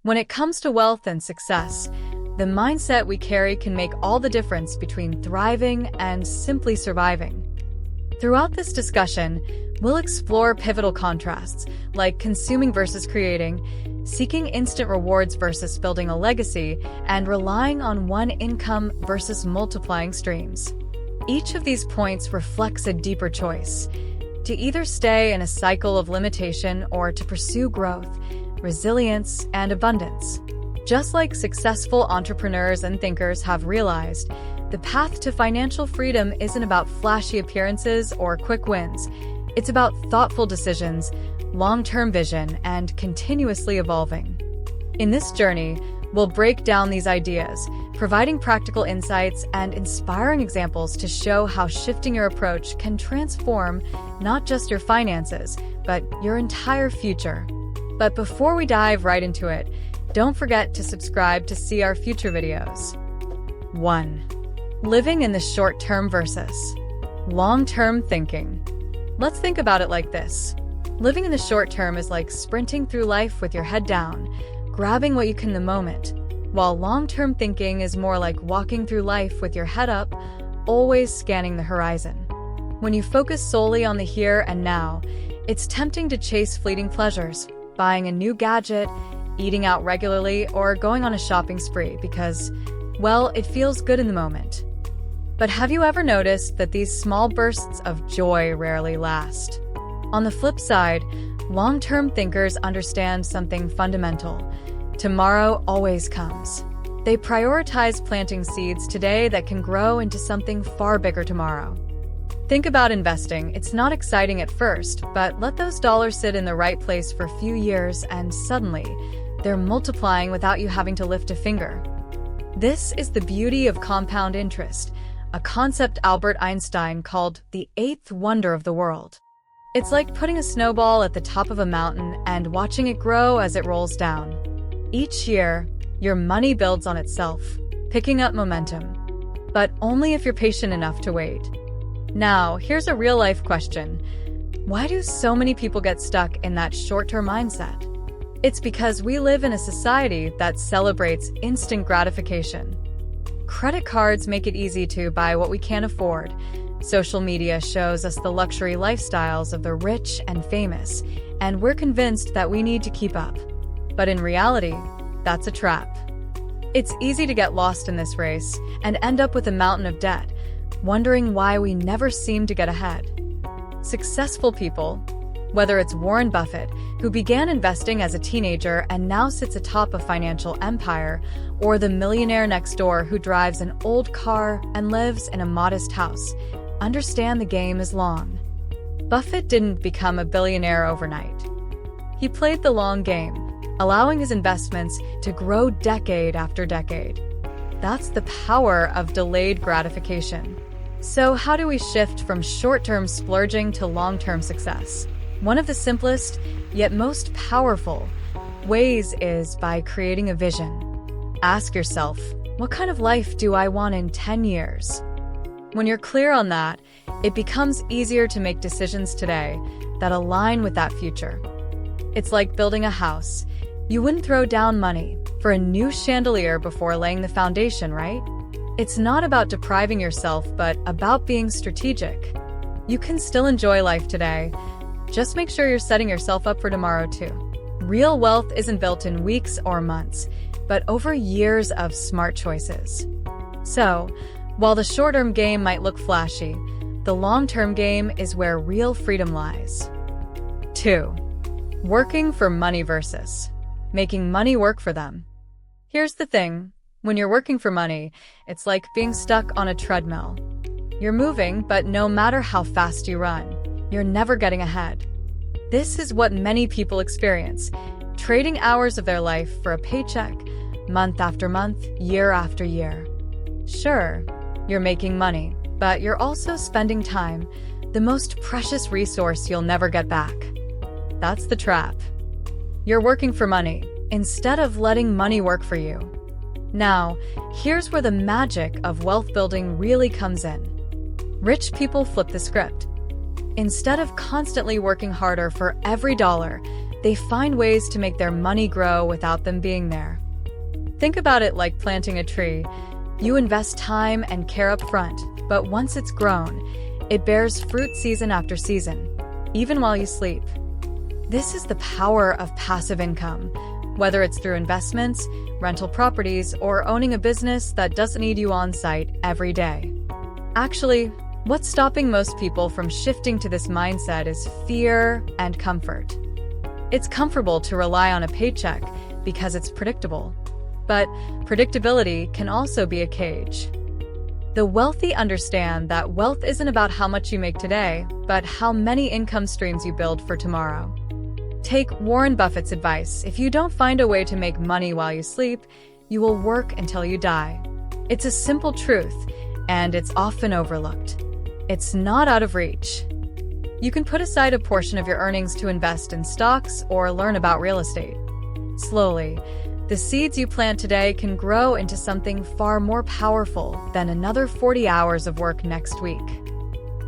When it comes to wealth and success, the mindset we carry can make all the difference between thriving and simply surviving. Throughout this discussion, we'll explore pivotal contrasts like consuming versus creating, seeking instant rewards versus building a legacy, and relying on one income versus multiplying streams. Each of these points reflects a deeper choice: to either stay in a cycle of limitation or to pursue growth, resilience, and abundance. Just like successful entrepreneurs and thinkers have realized, the path to financial freedom isn't about flashy appearances or quick wins. It's about thoughtful decisions, long-term vision, and continuously evolving. In this journey, we'll break down these ideas, providing practical insights and inspiring examples to show how shifting your approach can transform not just your finances, but your entire future. But before we dive right into it, don't forget to subscribe to see our future videos. 1. Living in the short-term versus long-term thinking. Let's think about it like this. Living in the short term is like sprinting through life with your head down, grabbing what you can in the moment, while long-term thinking is more like walking through life with your head up, always scanning the horizon. When you focus solely on the here and now, it's tempting to chase fleeting pleasures, buying a new gadget, eating out regularly, or going on a shopping spree because, well, it feels good in the moment. But have you ever noticed that these small bursts of joy rarely last? On the flip side, long-term thinkers understand something fundamental. Tomorrow always comes. They prioritize planting seeds today that can grow into something far bigger tomorrow. Think about investing. It's not exciting at first, but let those dollars sit in the right place for a few years and suddenly, they're multiplying without you having to lift a finger. This is the beauty of compound interest, a concept Albert Einstein called the eighth wonder of the world. It's like putting a snowball at the top of a mountain and watching it grow as it rolls down. Each year, your money builds on itself, picking up momentum. But only if you're patient enough to wait. Now, here's a real-life question. Why do so many people get stuck in that short-term mindset? It's because we live in a society that celebrates instant gratification. Credit cards make it easy to buy what we can't afford. Social media shows us the luxury lifestyles of the rich and famous, and we're convinced that we need to keep up. But in reality, that's a trap. It's easy to get lost in this race and end up with a mountain of debt, wondering why we never seem to get ahead. Successful people, whether it's Warren Buffett, who began investing as a teenager and now sits atop a financial empire, or the millionaire next door who drives an old car and lives in a modest house, understand the game is long. Buffett didn't become a billionaire overnight. He played the long game, allowing his investments to grow decade after decade. That's the power of delayed gratification. So how do we shift from short-term splurging to long-term success? One of the simplest, yet most powerful, ways is by creating a vision. Ask yourself, what kind of life do I want in 10 years? When you're clear on that, it becomes easier to make decisions today that align with that future. It's like building a house. You wouldn't throw down money for a new chandelier before laying the foundation, right? It's not about depriving yourself, but about being strategic. You can still enjoy life today. Just make sure you're setting yourself up for tomorrow too. Real wealth isn't built in weeks or months, but over years of smart choices. So, while the short-term game might look flashy, the long-term game is where real freedom lies. 2. Working for money versus making money work for them. Here's the thing. When you're working for money, it's like being stuck on a treadmill. You're moving, but no matter how fast you run, you're never getting ahead. This is what many people experience, trading hours of their life for a paycheck, month after month, year after year. Sure, you're making money, but you're also spending time, the most precious resource you'll never get back. That's the trap. You're working for money, instead of letting money work for you. Now, here's where the magic of wealth building really comes in. Rich people flip the script. Instead of constantly working harder for every dollar, they find ways to make their money grow without them being there. Think about it like planting a tree. You invest time and care up front, but once it's grown, it bears fruit season after season, even while you sleep. This is the power of passive income, whether it's through investments, rental properties, or owning a business that doesn't need you on site every day. Actually, what's stopping most people from shifting to this mindset is fear and comfort. It's comfortable to rely on a paycheck because it's predictable. But predictability can also be a cage. The wealthy understand that wealth isn't about how much you make today, but how many income streams you build for tomorrow. Take Warren Buffett's advice: if you don't find a way to make money while you sleep, you will work until you die. It's a simple truth, and it's often overlooked. It's not out of reach. You can put aside a portion of your earnings to invest in stocks or learn about real estate. Slowly, the seeds you plant today can grow into something far more powerful than another 40 hours of work next week.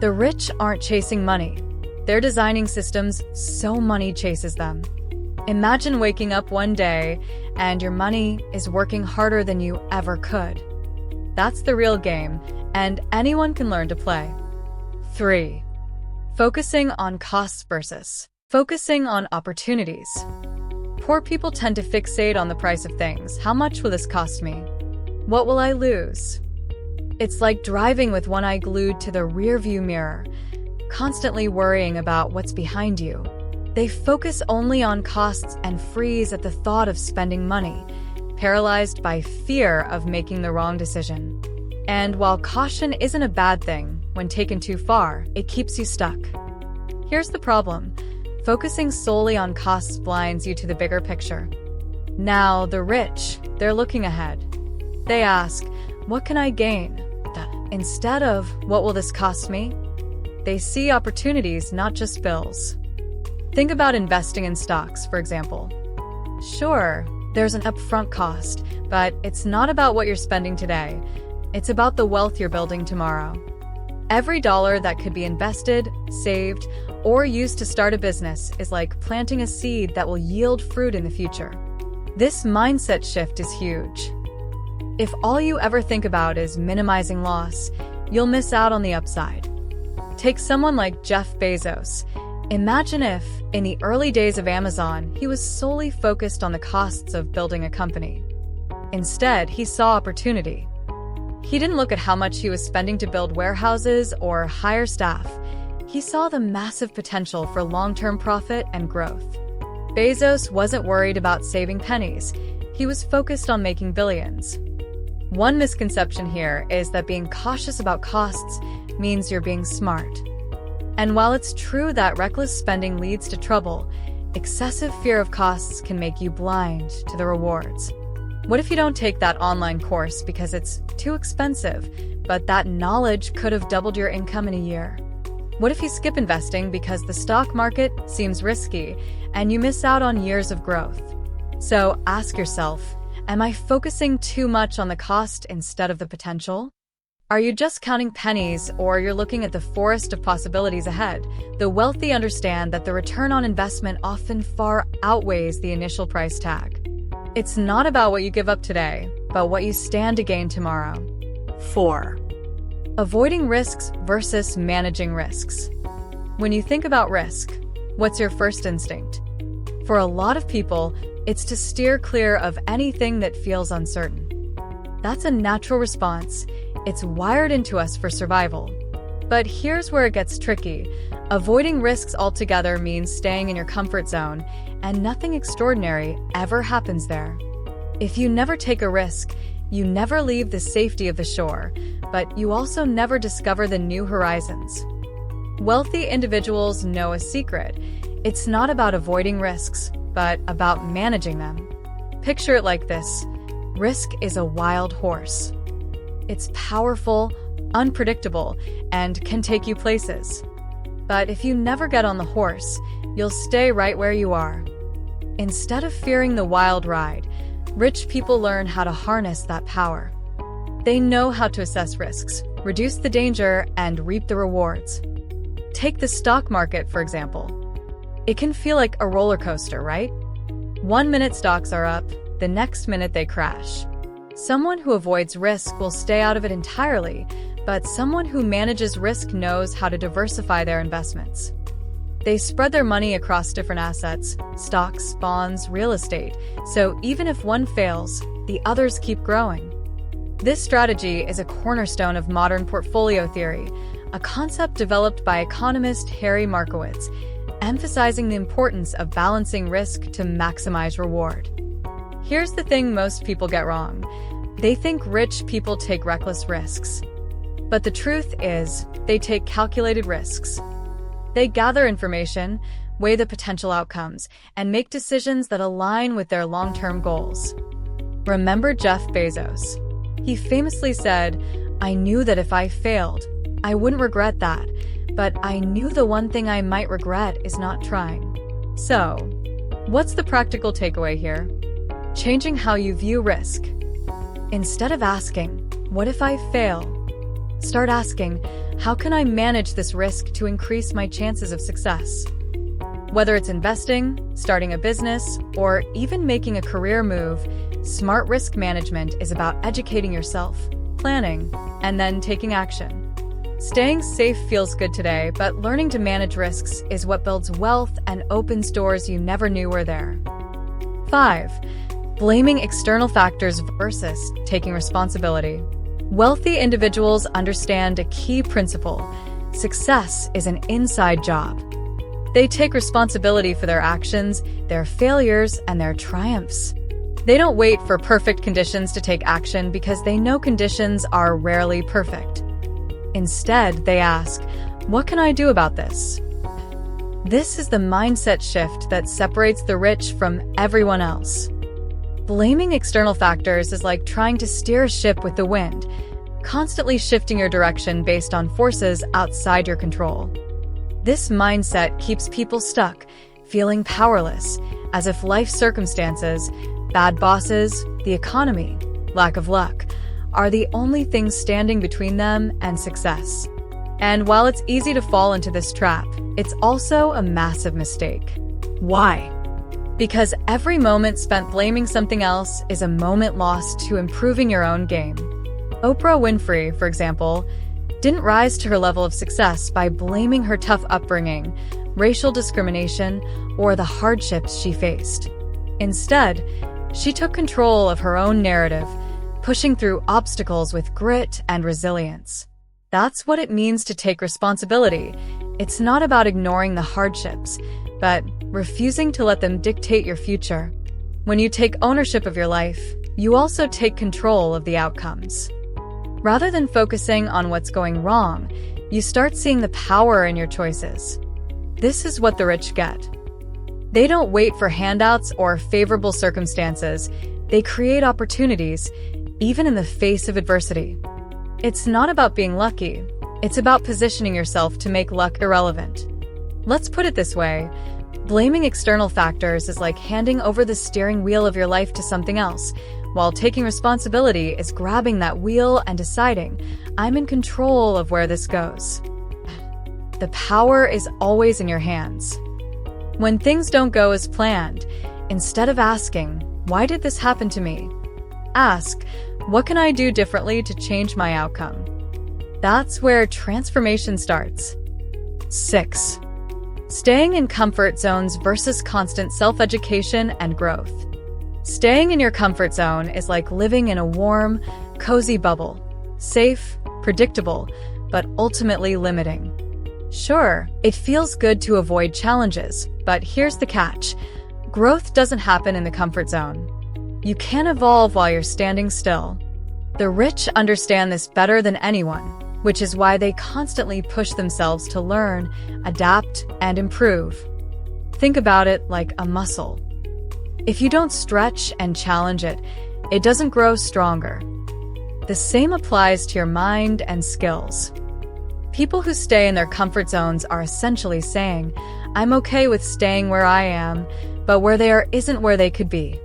The rich aren't chasing money. They're designing systems so money chases them. Imagine waking up one day and your money is working harder than you ever could. That's the real game, and anyone can learn to play. 3. Focusing on costs versus focusing on opportunities. Poor people tend to fixate on the price of things. How much will this cost me? What will I lose? It's like driving with one eye glued to the rearview mirror, constantly worrying about what's behind you. They focus only on costs and freeze at the thought of spending money, paralyzed by fear of making the wrong decision. And while caution isn't a bad thing, when taken too far, it keeps you stuck. Here's the problem. Focusing solely on costs blinds you to the bigger picture. Now, the rich, they're looking ahead. They ask, what can I gain? Instead of, what will this cost me? They see opportunities, not just bills. Think about investing in stocks, for example. Sure, there's an upfront cost, but it's not about what you're spending today. It's about the wealth you're building tomorrow. Every dollar that could be invested, saved, or used to start a business is like planting a seed that will yield fruit in the future. This mindset shift is huge. If all you ever think about is minimizing loss, you'll miss out on the upside. Take someone like Jeff Bezos. Imagine if, in the early days of Amazon, he was solely focused on the costs of building a company. Instead, he saw opportunity. He didn't look at how much he was spending to build warehouses or hire staff. He saw the massive potential for long-term profit and growth. Bezos wasn't worried about saving pennies. He was focused on making billions. One misconception here is that being cautious about costs means you're being smart. And while it's true that reckless spending leads to trouble, excessive fear of costs can make you blind to the rewards. What if you don't take that online course because it's too expensive, but that knowledge could have doubled your income in a year? What if you skip investing because the stock market seems risky and you miss out on years of growth? So ask yourself, am I focusing too much on the cost instead of the potential? Are you just counting pennies, or you're looking at the forest of possibilities ahead? The wealthy understand that the return on investment often far outweighs the initial price tag. It's not about what you give up today, but what you stand to gain tomorrow. 4. Avoiding risks versus managing risks. When you think about risk, what's your first instinct? For a lot of people, it's to steer clear of anything that feels uncertain. That's a natural response. It's wired into us for survival. But here's where it gets tricky. Avoiding risks altogether means staying in your comfort zone, and nothing extraordinary ever happens there. If you never take a risk, you never leave the safety of the shore, but you also never discover the new horizons. Wealthy individuals know a secret. It's not about avoiding risks, but about managing them. Picture it like this. Risk is a wild horse. It's powerful, unpredictable, and can take you places. But if you never get on the horse, you'll stay right where you are. Instead of fearing the wild ride, rich people learn how to harness that power. They know how to assess risks, reduce the danger, and reap the rewards. Take the stock market, for example. It can feel like a roller coaster, right? One minute stocks are up, the next minute they crash. Someone who avoids risk will stay out of it entirely, but someone who manages risk knows how to diversify their investments. They spread their money across different assets, stocks, bonds, real estate, so even if one fails, the others keep growing. This strategy is a cornerstone of modern portfolio theory, a concept developed by economist Harry Markowitz, emphasizing the importance of balancing risk to maximize reward. Here's the thing most people get wrong. They think rich people take reckless risks. But the truth is, they take calculated risks. They gather information, weigh the potential outcomes, and make decisions that align with their long-term goals. Remember Jeff Bezos? He famously said, "I knew that if I failed, I wouldn't regret that, but I knew the one thing I might regret is not trying." So, what's the practical takeaway here? Changing how you view risk. Instead of asking, "What if I fail?" start asking, "How can I manage this risk to increase my chances of success?" Whether it's investing, starting a business, or even making a career move, smart risk management is about educating yourself, planning, and then taking action. Staying safe feels good today, but learning to manage risks is what builds wealth and opens doors you never knew were there. 5. Blaming external factors versus taking responsibility. Wealthy individuals understand a key principle: success is an inside job. They take responsibility for their actions, their failures, and their triumphs. They don't wait for perfect conditions to take action because they know conditions are rarely perfect. Instead, they ask, "What can I do about this?" This is the mindset shift that separates the rich from everyone else. Blaming external factors is like trying to steer a ship with the wind, constantly shifting your direction based on forces outside your control. This mindset keeps people stuck, feeling powerless, as if life circumstances, bad bosses, the economy, lack of luck, are the only things standing between them and success. And while it's easy to fall into this trap, it's also a massive mistake. Why? Because every moment spent blaming something else is a moment lost to improving your own game. Oprah Winfrey, for example, didn't rise to her level of success by blaming her tough upbringing, racial discrimination, or the hardships she faced. Instead, she took control of her own narrative, pushing through obstacles with grit and resilience. That's what it means to take responsibility. It's not about ignoring the hardships, but refusing to let them dictate your future. When you take ownership of your life, you also take control of the outcomes. Rather than focusing on what's going wrong, you start seeing the power in your choices. This is what the rich get. They don't wait for handouts or favorable circumstances. They create opportunities, even in the face of adversity. It's not about being lucky. It's about positioning yourself to make luck irrelevant. Let's put it this way. Blaming external factors is like handing over the steering wheel of your life to something else, while taking responsibility is grabbing that wheel and deciding, "I'm in control of where this goes." The power is always in your hands. When things don't go as planned, instead of asking, "Why did this happen to me?" ask, "What can I do differently to change my outcome?" That's where transformation starts. 6. Staying in comfort zones versus constant self-education and growth. Staying in your comfort zone is like living in a warm, cozy bubble. Safe, predictable, but ultimately limiting. Sure, it feels good to avoid challenges, but here's the catch. Growth doesn't happen in the comfort zone. You can't evolve while you're standing still. The rich understand this better than anyone, which is why they constantly push themselves to learn, adapt, and improve. Think about it like a muscle. If you don't stretch and challenge it, it doesn't grow stronger. The same applies to your mind and skills. People who stay in their comfort zones are essentially saying, "I'm okay with staying where I am, but where they are isn't where they could be."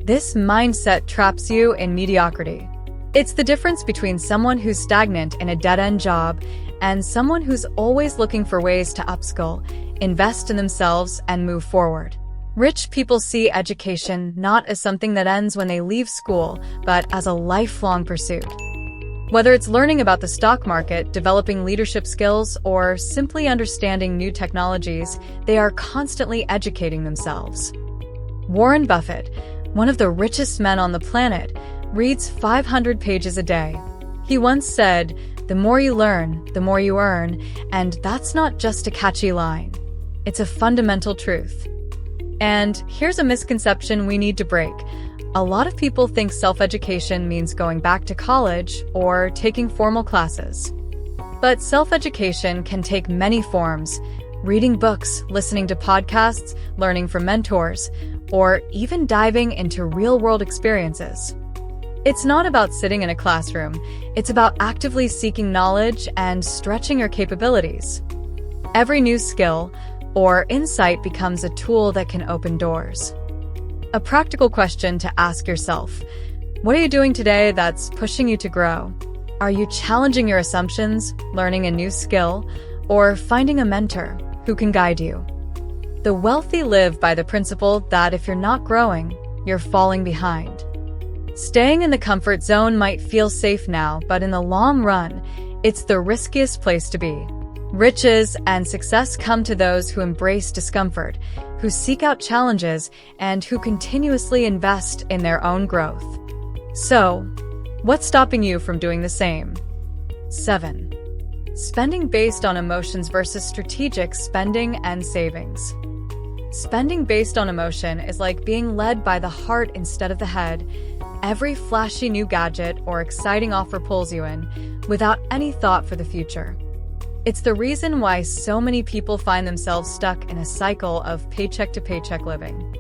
This mindset traps you in mediocrity. It's the difference between someone who's stagnant in a dead-end job and someone who's always looking for ways to upskill, invest in themselves, and move forward. Rich people see education not as something that ends when they leave school, but as a lifelong pursuit. Whether it's learning about the stock market, developing leadership skills, or simply understanding new technologies, they are constantly educating themselves. Warren Buffett, one of the richest men on the planet, reads 500 pages a day. He once said, "The more you learn, the more you earn," and that's not just a catchy line. It's a fundamental truth. And here's a misconception we need to break. A lot of people think self-education means going back to college or taking formal classes. But self-education can take many forms: reading books, listening to podcasts, learning from mentors, or even diving into real-world experiences. It's not about sitting in a classroom. It's about actively seeking knowledge and stretching your capabilities. Every new skill or insight becomes a tool that can open doors. A practical question to ask yourself: what are you doing today that's pushing you to grow? Are you challenging your assumptions, learning a new skill, or finding a mentor who can guide you? The wealthy live by the principle that if you're not growing, you're falling behind. Staying in the comfort zone might feel safe now, but in the long run, it's the riskiest place to be. Riches and success come to those who embrace discomfort, who seek out challenges, and who continuously invest in their own growth. So, what's stopping you from doing the same? 7. Spending based on emotions versus strategic spending and savings. Spending based on emotion is like being led by the heart instead of the head. Every flashy new gadget or exciting offer pulls you in, without any thought for the future. It's the reason why so many people find themselves stuck in a cycle of paycheck-to-paycheck living.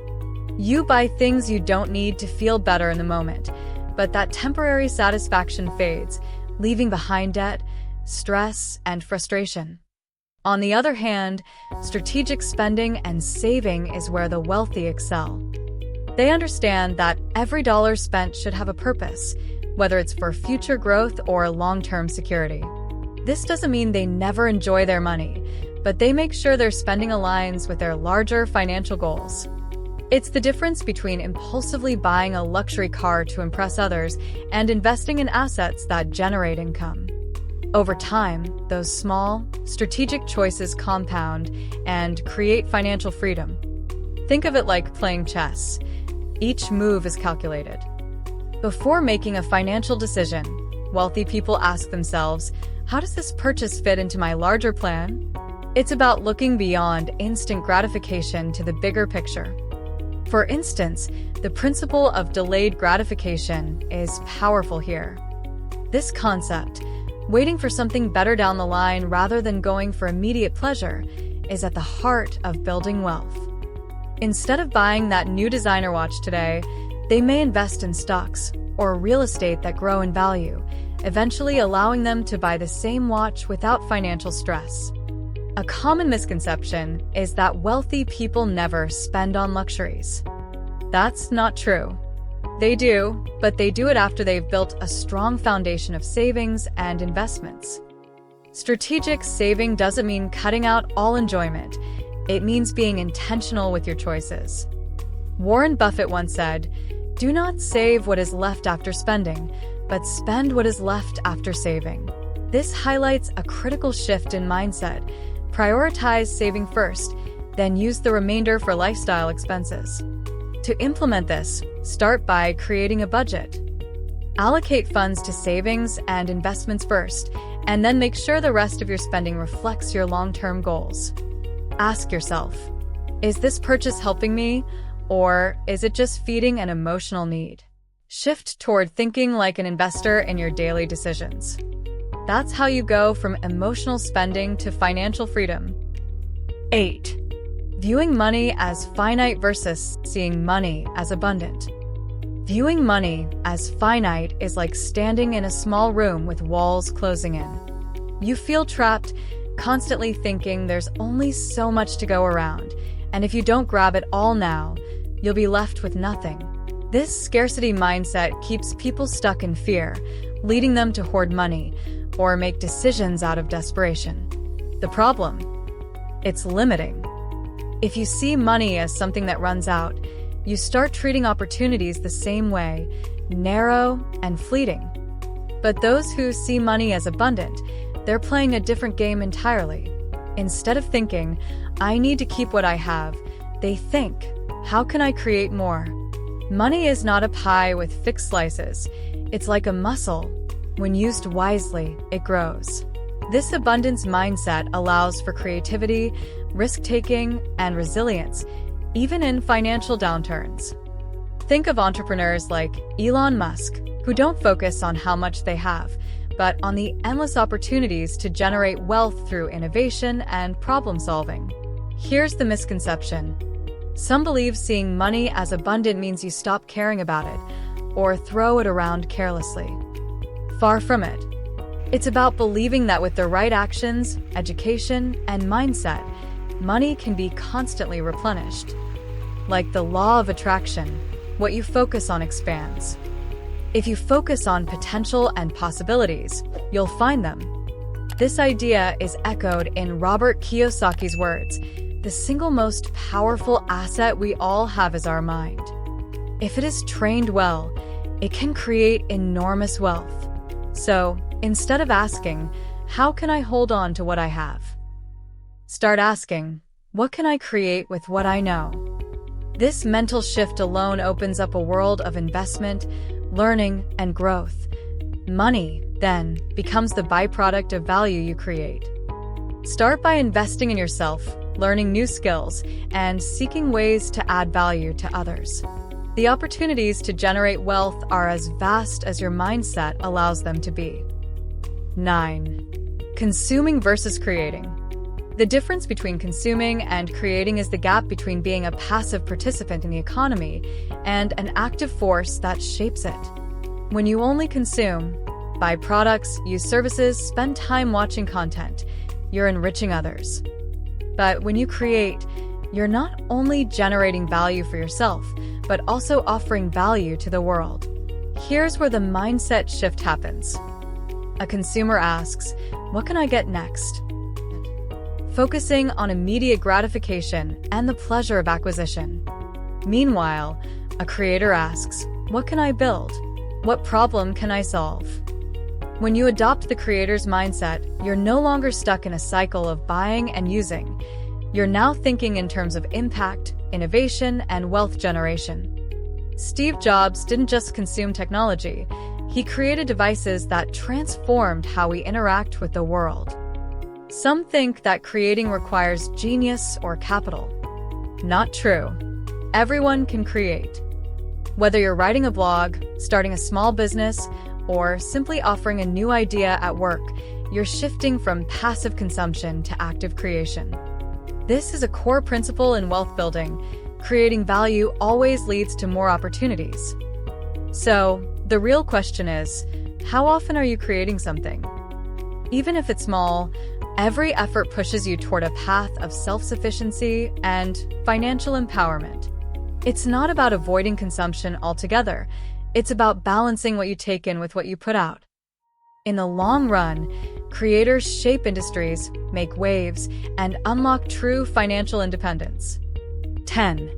You buy things you don't need to feel better in the moment, but that temporary satisfaction fades, leaving behind debt, stress, and frustration. On the other hand, strategic spending and saving is where the wealthy excel. They understand that every dollar spent should have a purpose, whether it's for future growth or long-term security. This doesn't mean they never enjoy their money, but they make sure their spending aligns with their larger financial goals. It's the difference between impulsively buying a luxury car to impress others and investing in assets that generate income. Over time, those small, strategic choices compound and create financial freedom. Think of it like playing chess. Each move is calculated. Before making a financial decision, wealthy people ask themselves, how does this purchase fit into my larger plan? It's about looking beyond instant gratification to the bigger picture. For instance, the principle of delayed gratification is powerful here. This concept, waiting for something better down the line rather than going for immediate pleasure, is at the heart of building wealth. Instead of buying that new designer watch today, they may invest in stocks or real estate that grow in value, eventually allowing them to buy the same watch without financial stress. A common misconception is that wealthy people never spend on luxuries. That's not true. They do, but they do it after they've built a strong foundation of savings and investments. Strategic saving doesn't mean cutting out all enjoyment. It means being intentional with your choices. Warren Buffett once said, "Do not save what is left after spending, but spend what is left after saving." This highlights a critical shift in mindset. Prioritize saving first, then use the remainder for lifestyle expenses. To implement this, start by creating a budget. Allocate funds to savings and investments first, and then make sure the rest of your spending reflects your long-term goals. Ask yourself, is this purchase helping me, or is it just feeding an emotional need? Shift toward thinking like an investor in your daily decisions. That's how you go from emotional spending to financial freedom. 8. Viewing money as finite versus seeing money as abundant. Viewing money as finite is like standing in a small room with walls closing in. You feel trapped, constantly thinking there's only so much to go around, and if you don't grab it all now, you'll be left with nothing. This scarcity mindset keeps people stuck in fear, leading them to hoard money or make decisions out of desperation. The problem? It's limiting. If you see money as something that runs out, you start treating opportunities the same way, narrow and fleeting. But those who see money as abundant, they're playing a different game entirely. Instead of thinking, I need to keep what I have, they think, how can I create more? Money is not a pie with fixed slices. It's like a muscle. When used wisely, it grows. This abundance mindset allows for creativity, risk-taking, and resilience, even in financial downturns. Think of entrepreneurs like Elon Musk, who don't focus on how much they have, but on the endless opportunities to generate wealth through innovation and problem-solving. Here's the misconception. Some believe seeing money as abundant means you stop caring about it, or throw it around carelessly. Far from it. It's about believing that with the right actions, education, and mindset, money can be constantly replenished. Like the law of attraction, what you focus on expands. If you focus on potential and possibilities, you'll find them. This idea is echoed in Robert Kiyosaki's words, the single most powerful asset we all have is our mind. If it is trained well, it can create enormous wealth. So, instead of asking, how can I hold on to what I have? Start asking, what can I create with what I know? This mental shift alone opens up a world of investment, learning, and growth. Money, then, becomes the byproduct of value you create. Start by investing in yourself, learning new skills, and seeking ways to add value to others. The opportunities to generate wealth are as vast as your mindset allows them to be. 9. Consuming versus creating. The difference between consuming and creating is the gap between being a passive participant in the economy and an active force that shapes it. When you only consume, buy products, use services, spend time watching content, you're enriching others. But when you create, you're not only generating value for yourself, but also offering value to the world. Here's where the mindset shift happens. A consumer asks, what can I get next? Focusing on immediate gratification and the pleasure of acquisition. Meanwhile, a creator asks, what can I build? What problem can I solve? When you adopt the creator's mindset, you're no longer stuck in a cycle of buying and using. You're now thinking in terms of impact, innovation, and wealth generation. Steve Jobs didn't just consume technology. He created devices that transformed how we interact with the world. Some think that creating requires genius or capital. Not true. Everyone can create. Whether you're writing a blog, starting a small business, or simply offering a new idea at work, you're shifting from passive consumption to active creation. This is a core principle in wealth building. Creating value always leads to more opportunities. So, the real question is, how often are you creating something? Even if it's small, every effort pushes you toward a path of self-sufficiency and financial empowerment. It's not about avoiding consumption altogether. It's about balancing what you take in with what you put out. In the long run, creators shape industries, make waves, and unlock true financial independence. 10.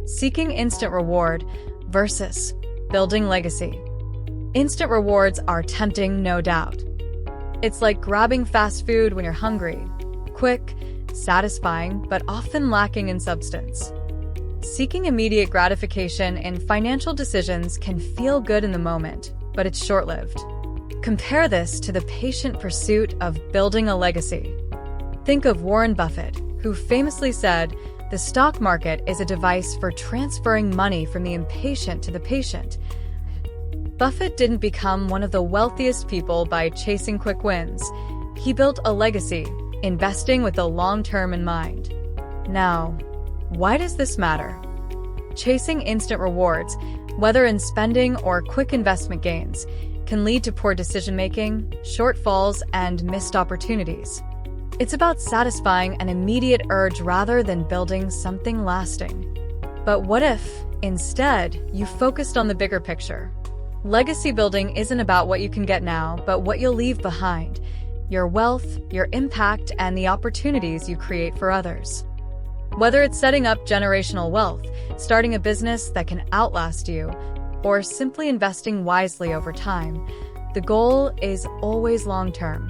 Seeking instant reward versus building legacy. Instant rewards are tempting, no doubt. It's like grabbing fast food when you're hungry. Quick, satisfying, but often lacking in substance. Seeking immediate gratification in financial decisions can feel good in the moment, but it's short-lived. Compare this to the patient pursuit of building a legacy. Think of Warren Buffett, who famously said, "The stock market is a device for transferring money from the impatient to the patient." Buffett didn't become one of the wealthiest people by chasing quick wins. He built a legacy, investing with the long term in mind. Now, why does this matter? Chasing instant rewards, whether in spending or quick investment gains, can lead to poor decision-making, shortfalls, and missed opportunities. It's about satisfying an immediate urge rather than building something lasting. But what if, instead, you focused on the bigger picture? Legacy building isn't about what you can get now, but what you'll leave behind, your wealth, your impact, and the opportunities you create for others. Whether it's setting up generational wealth, starting a business that can outlast you, or simply investing wisely over time, the goal is always long-term.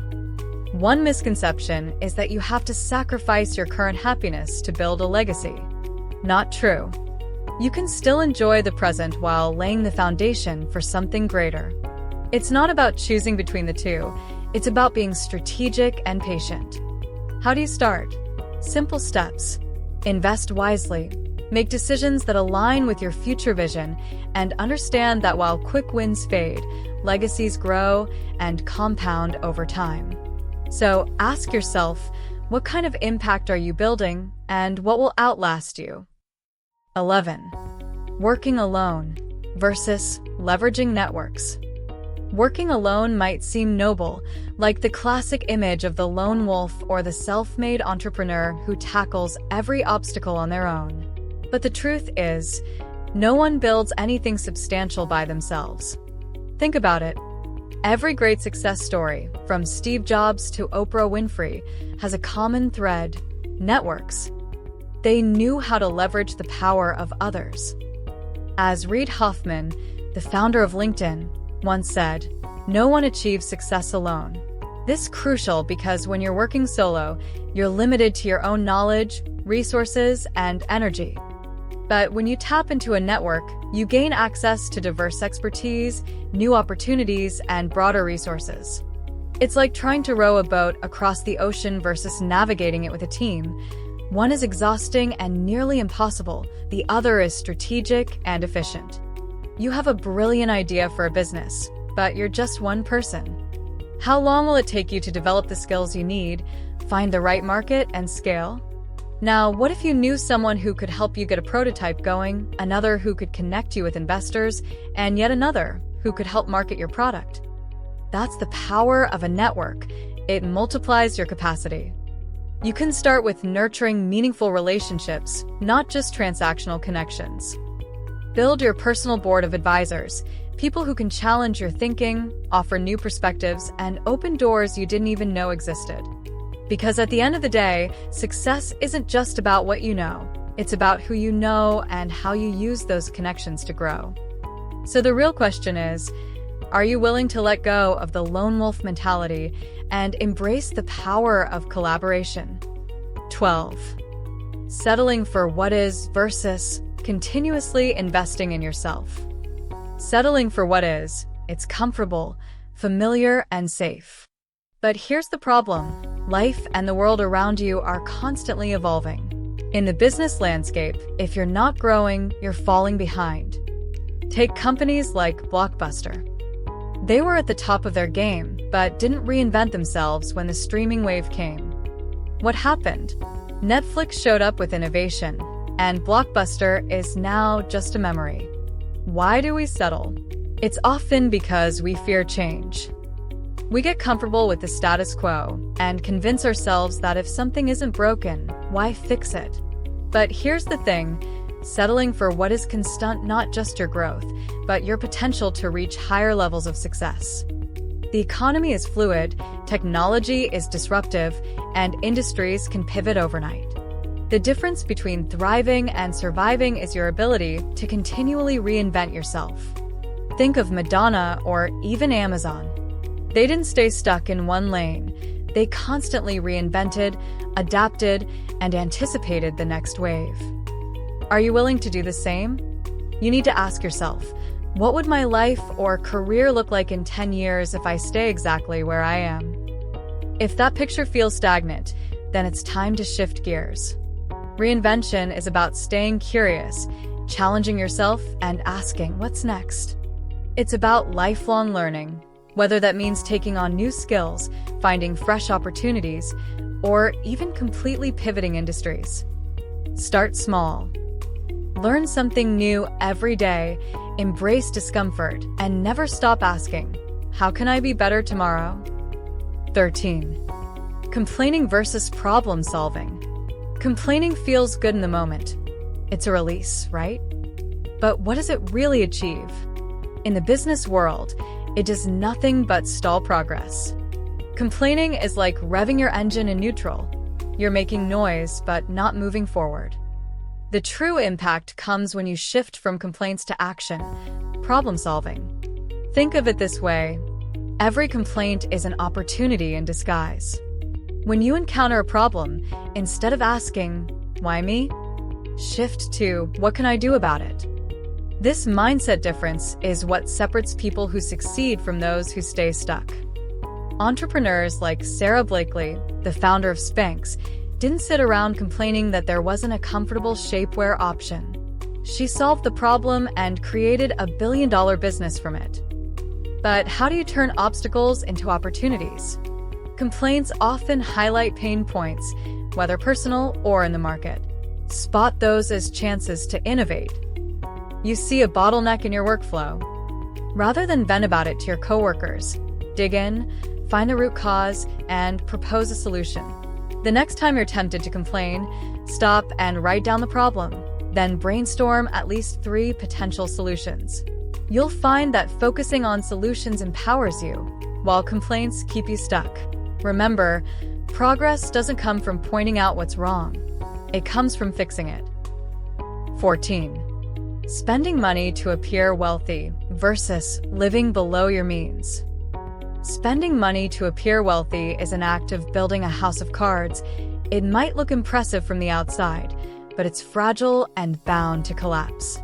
One misconception is that you have to sacrifice your current happiness to build a legacy. Not true. You can still enjoy the present while laying the foundation for something greater. It's not about choosing between the two, it's about being strategic and patient. How do you start? Simple steps. Invest wisely. Make decisions that align with your future vision, and understand that while quick wins fade, legacies grow and compound over time. So ask yourself, what kind of impact are you building, and what will outlast you? 11. Working alone versus leveraging networks. Working alone might seem noble, like the classic image of the lone wolf or the self-made entrepreneur who tackles every obstacle on their own. But the truth is, no one builds anything substantial by themselves. Think about it. Every great success story, from Steve Jobs to Oprah Winfrey, has a common thread: networks. They knew how to leverage the power of others. As Reid Hoffman, the founder of LinkedIn, once said, "No one achieves success alone." This is crucial because when you're working solo, you're limited to your own knowledge, resources, and energy. But when you tap into a network, you gain access to diverse expertise, new opportunities, and broader resources. It's like trying to row a boat across the ocean versus navigating it with a team. One is exhausting and nearly impossible, the other is strategic and efficient. You have a brilliant idea for a business, but you're just one person. How long will it take you to develop the skills you need, find the right market, and scale? Now, what if you knew someone who could help you get a prototype going, another who could connect you with investors, and yet another who could help market your product? That's the power of a network. It multiplies your capacity. You can start with nurturing meaningful relationships, not just transactional connections. Build your personal board of advisors, people who can challenge your thinking, offer new perspectives, and open doors you didn't even know existed. Because at the end of the day, success isn't just about what you know. It's about who you know and how you use those connections to grow. So the real question is, are you willing to let go of the lone wolf mentality and embrace the power of collaboration? 12. Settling for what is versus continuously investing in yourself. Settling for what is, it's comfortable, familiar, and safe. But here's the problem. Life and the world around you are constantly evolving. In the business landscape, if you're not growing, you're falling behind. Take companies like Blockbuster. They were at the top of their game, but didn't reinvent themselves when the streaming wave came. What happened? Netflix showed up with innovation, and Blockbuster is now just a memory. Why do we settle? It's often because we fear change. We get comfortable with the status quo and convince ourselves that if something isn't broken, why fix it? But here's the thing, settling for what is can stunt not just your growth, but your potential to reach higher levels of success. The economy is fluid, technology is disruptive, and industries can pivot overnight. The difference between thriving and surviving is your ability to continually reinvent yourself. Think of Madonna or even Amazon. They didn't stay stuck in one lane. They constantly reinvented, adapted, and anticipated the next wave. Are you willing to do the same? You need to ask yourself, what would my life or career look like in 10 years if I stay exactly where I am? If that picture feels stagnant, then it's time to shift gears. Reinvention is about staying curious, challenging yourself, and asking, what's next? It's about lifelong learning. Whether that means taking on new skills, finding fresh opportunities, or even completely pivoting industries. Start small. Learn something new every day, embrace discomfort, and never stop asking, how can I be better tomorrow? 13. Complaining versus problem solving. Complaining feels good in the moment. It's a release, right? But what does it really achieve? In the business world, it does nothing but stall progress. Complaining is like revving your engine in neutral. You're making noise, but not moving forward. The true impact comes when you shift from complaints to action, problem solving. Think of it this way: every complaint is an opportunity in disguise. When you encounter a problem, instead of asking, "Why me?" shift to, "What can I do about it?" This mindset difference is what separates people who succeed from those who stay stuck. Entrepreneurs like Sarah Blakely, the founder of Spanx, didn't sit around complaining that there wasn't a comfortable shapewear option. She solved the problem and created a billion-dollar business from it. But how do you turn obstacles into opportunities? Complaints often highlight pain points, whether personal or in the market. Spot those as chances to innovate. You see a bottleneck in your workflow. Rather than vent about it to your coworkers, dig in, find the root cause, and propose a solution. The next time you're tempted to complain, stop and write down the problem, then brainstorm at least 3 potential solutions. You'll find that focusing on solutions empowers you, while complaints keep you stuck. Remember, progress doesn't come from pointing out what's wrong. It comes from fixing it. 14. Spending money to appear wealthy versus living below your means. Spending money to appear wealthy is an act of building a house of cards. It might look impressive from the outside, but it's fragile and bound to collapse.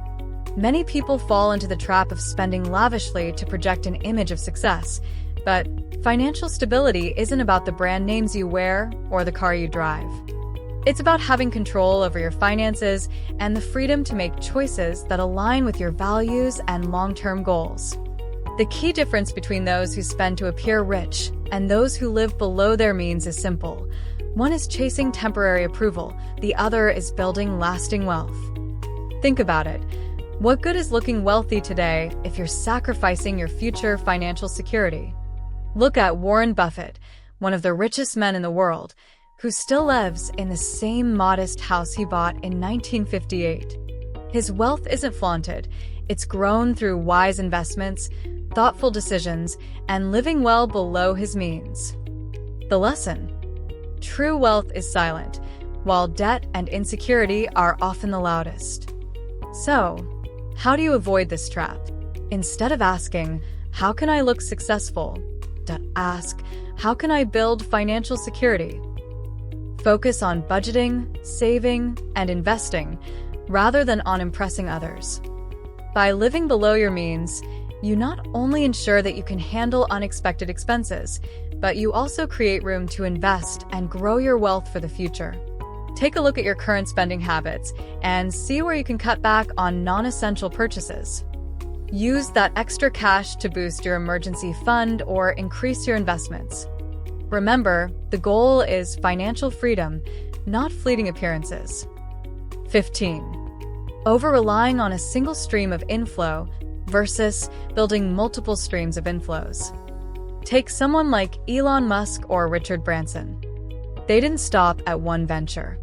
Many people fall into the trap of spending lavishly to project an image of success, but financial stability isn't about the brand names you wear or the car you drive. It's about having control over your finances and the freedom to make choices that align with your values and long-term goals. The key difference between those who spend to appear rich and those who live below their means is simple. One is chasing temporary approval, the other is building lasting wealth. Think about it. What good is looking wealthy today if you're sacrificing your future financial security? Look at Warren Buffett, one of the richest men in the world, who still lives in the same modest house he bought in 1958. His wealth isn't flaunted, it's grown through wise investments, thoughtful decisions, and living well below his means. The lesson: true wealth is silent, while debt and insecurity are often the loudest. So, how do you avoid this trap? Instead of asking, "How can I look successful?" ask, "How can I build financial security?" Focus on budgeting, saving, and investing, rather than on impressing others. By living below your means, you not only ensure that you can handle unexpected expenses, but you also create room to invest and grow your wealth for the future. Take a look at your current spending habits and see where you can cut back on non-essential purchases. Use that extra cash to boost your emergency fund or increase your investments. Remember, the goal is financial freedom, not fleeting appearances. 15. Over-relying on a single stream of inflow versus building multiple streams of inflows. Take someone like Elon Musk or Richard Branson. They didn't stop at one venture.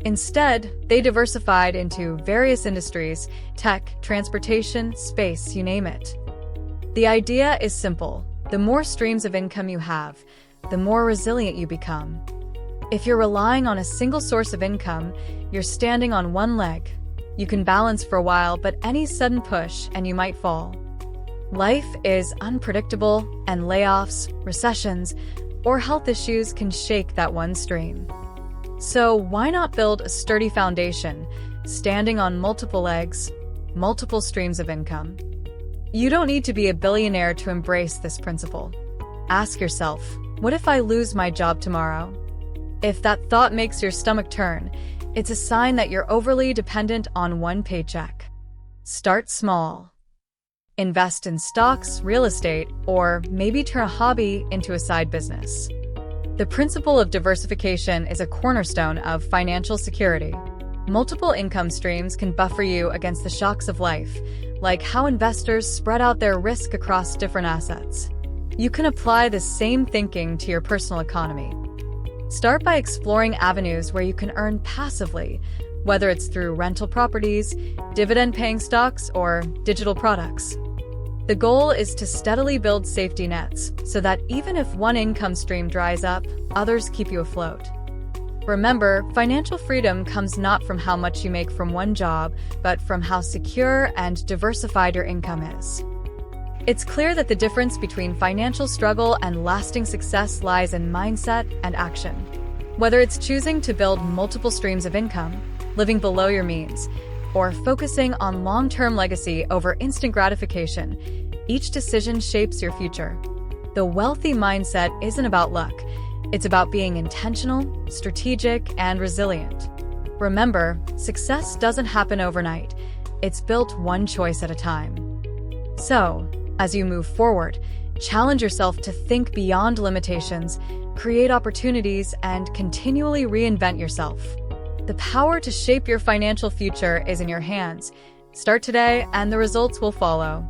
Instead, they diversified into various industries: tech, transportation, space, you name it. The idea is simple. The more streams of income you have, the more resilient you become. If you're relying on a single source of income, you're standing on one leg. You can balance for a while, but any sudden push and you might fall. Life is unpredictable, and layoffs, recessions, or health issues can shake that one stream. So why not build a sturdy foundation, standing on multiple legs, multiple streams of income? You don't need to be a billionaire to embrace this principle. Ask yourself, what if I lose my job tomorrow? If that thought makes your stomach turn, it's a sign that you're overly dependent on one paycheck. Start small. Invest in stocks, real estate, or maybe turn a hobby into a side business. The principle of diversification is a cornerstone of financial security. Multiple income streams can buffer you against the shocks of life, like how investors spread out their risk across different assets. You can apply the same thinking to your personal economy. Start by exploring avenues where you can earn passively, whether it's through rental properties, dividend-paying stocks, or digital products. The goal is to steadily build safety nets so that even if one income stream dries up, others keep you afloat. Remember, financial freedom comes not from how much you make from one job, but from how secure and diversified your income is. It's clear that the difference between financial struggle and lasting success lies in mindset and action. Whether it's choosing to build multiple streams of income, living below your means, or focusing on long-term legacy over instant gratification, each decision shapes your future. The wealthy mindset isn't about luck. It's about being intentional, strategic, and resilient. Remember, success doesn't happen overnight. It's built one choice at a time. So, as you move forward, challenge yourself to think beyond limitations, create opportunities, and continually reinvent yourself. The power to shape your financial future is in your hands. Start today, and the results will follow.